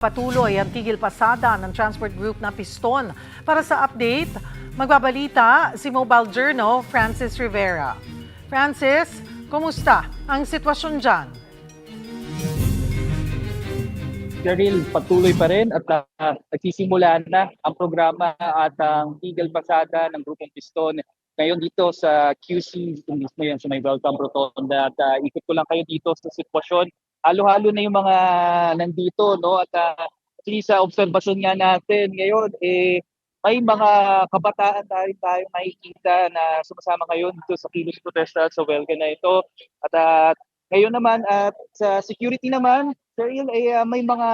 Patuloy ang tigil pasada ng transport group na Piston. Para sa update, magbabalita si Mobile Journal Francis Rivera. Francis, kumusta ang sitwasyon dyan? Cheryl, patuloy pa rin at nagsisimula na ang programa at ang tigil pasada ng Grupong Piston. Ngayon dito sa QC, kung mismo yan sa may Welcome Rotonda at ikot ko lang kayo dito sa sitwasyon. Halo-halo na yung mga nandito, no? At sa obserbasyon nga natin ngayon, may mga kabataan tayo makikita na sumasama ngayon dito sa kilos protesta sa Welga na ito. At ngayon naman, at sa security naman, Cheryl, may mga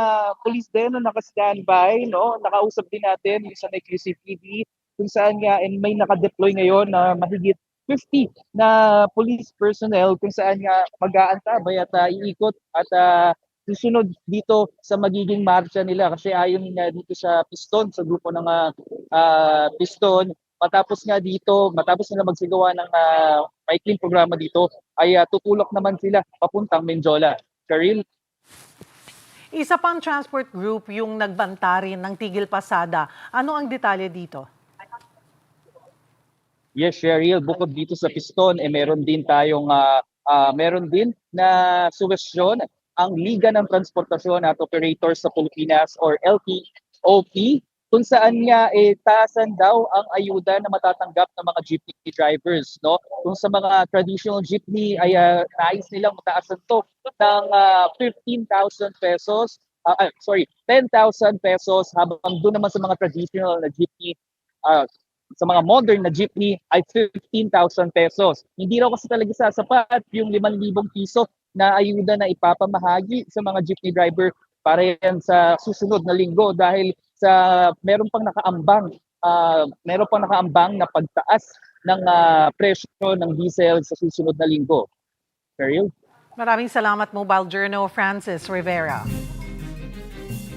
police din na naka-standby, no? Nakausap din natin yung sa QCPD kung saan nga may naka-deploy ngayon na mahigit 50 na police personnel kung saan nga mag-aantabay at iikot at susunod dito sa magiging marcha nila kasi ayon nga dito sa Piston, sa grupo ng Piston, matapos nila magsigawa ng maikling programa dito, ay tutulak naman sila papuntang Menjola. Cheryl? Isa pang transport group yung nagbanta rin ng tigil pasada. Ano ang detalye dito? Yes, Cheryl, bukod dito sa Piston, meron din na suwestyon ang Liga ng Transportasyon at Operators sa Pilipinas or LTOP, kung saan nga taasan daw ang ayuda na matatanggap ng mga jeepney drivers, no? Kung sa mga traditional jeepney ay nais nilang mataasan to ng 15,000 pesos, 10,000 pesos, habang doon naman sa mga traditional na jeepney, sa mga modern na jeepney ay 15,000 pesos. Hindi raw kasi talaga sasapat yung 5,000 piso na ayuda na ipapamahagi sa mga jeepney driver para yan sa susunod na linggo dahil meron pang nakaambang na pagtaas ng presyo ng diesel sa susunod na linggo. Cheryl? Maraming salamat, Mobile Journal Francis Rivera.